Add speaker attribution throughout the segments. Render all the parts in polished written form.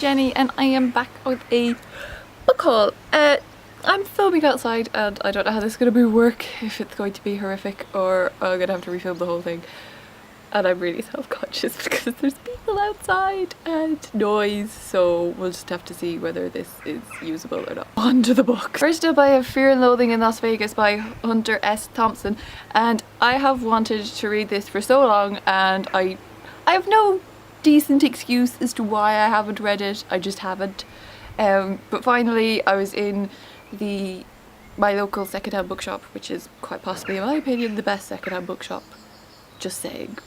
Speaker 1: Jenny and I am back with a book haul. I'm filming outside and I don't know how this is going to work, if it's going to be horrific or I'm going to have to refilm the whole thing. And I'm really self-conscious because there's people outside and noise, so we'll just have to see whether this is usable or not. On to the book. First up I have Fear and Loathing in Las Vegas by Hunter S. Thompson, and I have wanted to read this for so long and I have no decent excuse as to why I haven't read it. I just haven't. But finally I was in my local secondhand bookshop, which is quite possibly, in my opinion, the best secondhand bookshop. Just saying.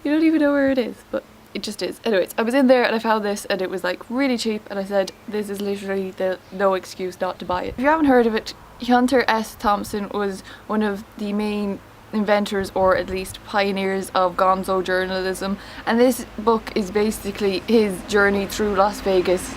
Speaker 1: You don't even know where it is, but it just is. Anyways, I was in there and I found this and it was like really cheap and I said, this is literally no excuse not to buy it. If you haven't heard of it, Hunter S. Thompson was one of the main inventors, or at least pioneers, of gonzo journalism, and this book is basically his journey through Las Vegas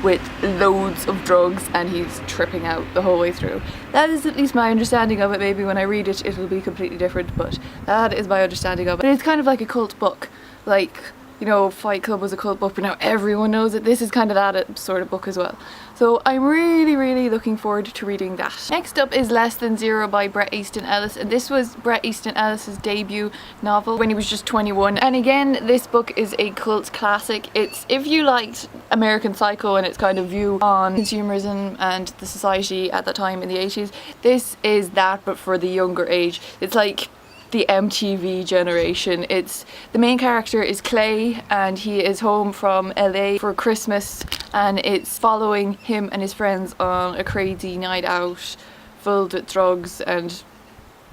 Speaker 1: with loads of drugs and he's tripping out the whole way through. That is at least my understanding of it. Maybe when I read it it'll be completely different, but that is my understanding of it. But it's kind of like a cult book, like, you know, Fight Club was a cult book but now everyone knows it. This is kind of that sort of book as well. So I'm really looking forward to reading that. Next up is Less Than Zero by Bret Easton Ellis, and this was Bret Easton Ellis's debut novel when he was just 21. And again, this book is a cult classic. It's, if you liked American Psycho and its kind of view on consumerism and the society at that time in the 80s, this is that but for the younger age. It's like the MTV generation. It's, the main character is Clay and he is home from LA for Christmas, and it's following him and his friends on a crazy night out filled with drugs and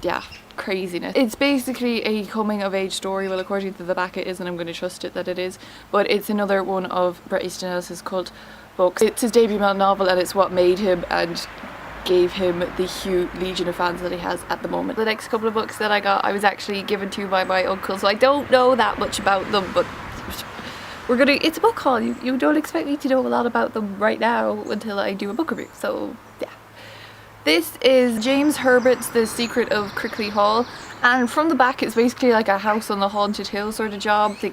Speaker 1: yeah, craziness. It's basically a coming of age story. Well, according to the back it is, and I'm going to trust it that it is, but it's another one of Bret Easton Ellis's cult books. It's his debut novel and it's what made him and gave him the huge legion of fans that he has at the moment. The next couple of books that I got, I was actually given to by my uncle, so I don't know that much about them, but it's a book haul. You don't expect me to know a lot about them right now until I do a book review, so yeah. This is James Herbert's The Secret of Crickley Hall, and from the back it's basically like a house on the haunted hill sort of job. The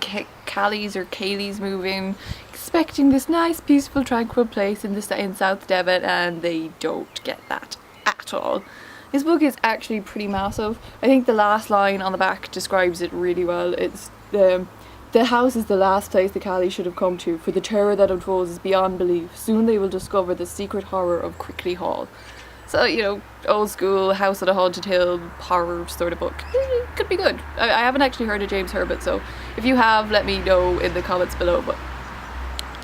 Speaker 1: Callies or Kayleys move in expecting this nice peaceful tranquil place in South Devon, and they don't get that at all. This book is actually pretty massive. I think the last line on the back describes it really well. It's the house is the last place the Callies should have come to, for the terror that unfolds is beyond belief. Soon they will discover the secret horror of Crickley Hall. So, you know, old school house on a haunted hill horror sort of book. Could be good. I haven't actually heard of James Herbert, so if you have, let me know in the comments below, but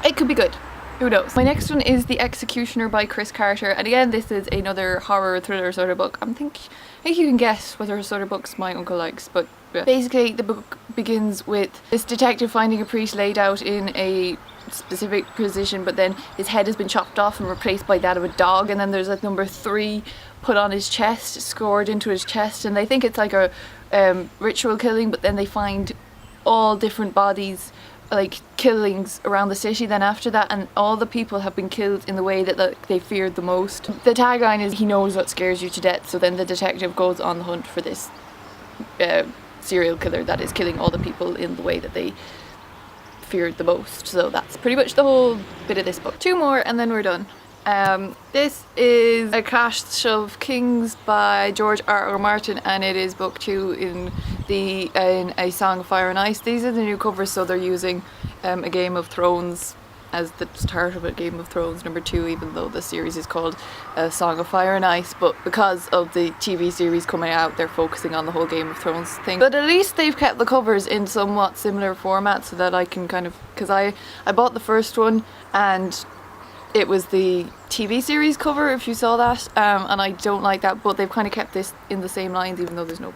Speaker 1: it could be good. Who knows? My next one is The Executioner by Chris Carter, and again this is another horror thriller sort of book. I think you can guess what sort of books my uncle likes, but yeah. Basically the book begins with this detective finding a priest laid out in a specific position, but then his head has been chopped off and replaced by that of a dog, and then there's like number 3 put on his chest, scored into his chest, and they think it's like a ritual killing, but then they find all different bodies, like killings around the city then after that, and all the people have been killed in the way that they feared the most. The tagline is, he knows what scares you to death, so then the detective goes on the hunt for this serial killer that is killing all the people in the way that they feared the most. So that's pretty much the whole bit of this book. 2 more and then we're done. This is A Clash of Kings by George R.R. Martin, and it is book 2 in A Song of Fire and Ice. These are the new covers, so they're using A Game of Thrones as the start of A Game of Thrones number 2, even though the series is called A Song of Fire and Ice, but because of the TV series coming out they're focusing on the whole Game of Thrones thing. But at least they've kept the covers in somewhat similar format so that I can kind of, because I bought the first one and it was the TV series cover, if you saw that, and I don't like that, but they've kind of kept this in the same lines even though there's no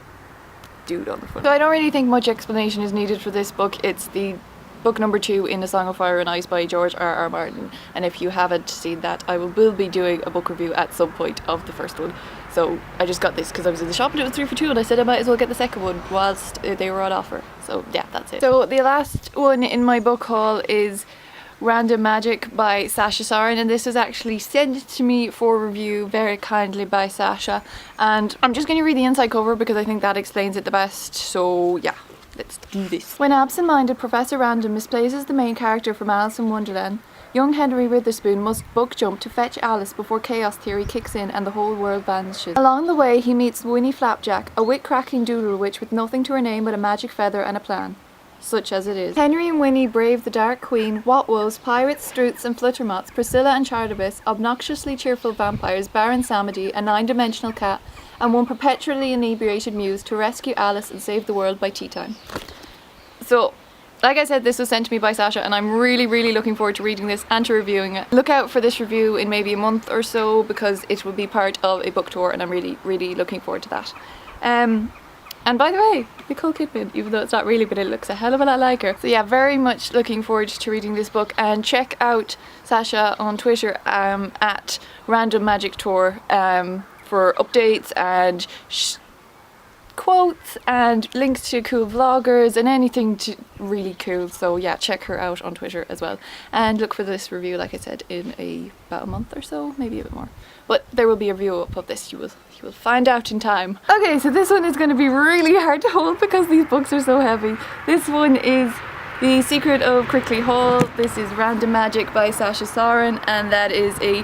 Speaker 1: dude on the front. So I don't really think much explanation is needed for this book. It's the book number 2 in A Song of Fire and Ice by George R.R. Martin, and if you haven't seen that, I will be doing a book review at some point of the first one. So I just got this because I was in the shop and it was 3 for 2, and I said I might as well get the second one whilst they were on offer. So yeah, that's it. So the last one in my book haul is Random Magic by Sasha Soren, and this was actually sent to me for review very kindly by Sasha, and I'm just going to read the inside cover because I think that explains it the best. So yeah, let's do this. When absent-minded Professor Random misplaces the main character from Alice in Wonderland, young Henry Witherspoon must buck jump to fetch Alice before chaos theory kicks in and the whole world vanishes. Along the way he meets Winnie Flapjack, a wit-cracking doodle witch with nothing to her name but a magic feather and a plan. Such as it is. Henry and Winnie brave the Dark Queen, What-Wolves, Pirates, Stroots and Fluttermoths, Priscilla and Chardabus, obnoxiously cheerful vampires, Baron Samedi, a 9-dimensional cat, and one perpetually inebriated muse to rescue Alice and save the world by tea time. So, like I said, this was sent to me by Sasha and I'm really looking forward to reading this and to reviewing it. Look out for this review in maybe a month or so because it will be part of a book tour and I'm really looking forward to that. And by the way, Nicole Kidman, even though it's not really, but it looks a hell of a lot like her. So yeah, very much looking forward to reading this book, and check out Sasha on Twitter at Random Magic Tour for updates and quotes and links to cool vloggers and anything really cool. So yeah, check her out on Twitter as well, and look for this review, like I said, in about a month or so, maybe a bit more. But there will be a review up of this, you will find out in time. Okay, so this one is going to be really hard to hold because these books are so heavy. This one is The Secret of Crickley Hall. This is Random Magic by Sasha Soren, and that is a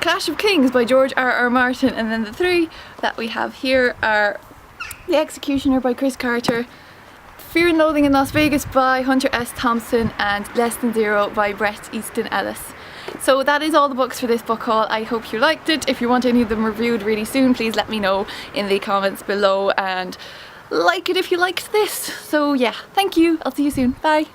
Speaker 1: Clash of Kings by George R.R. Martin. And then the three that we have here are The Executioner by Chris Carter, Fear and Loathing in Las Vegas by Hunter S. Thompson, and Less Than Zero by Bret Easton Ellis. So that is all the books for this book haul. I hope you liked it. If you want any of them reviewed really soon, please let me know in the comments below, and like it if you liked this. So yeah, thank you. I'll see you soon. Bye.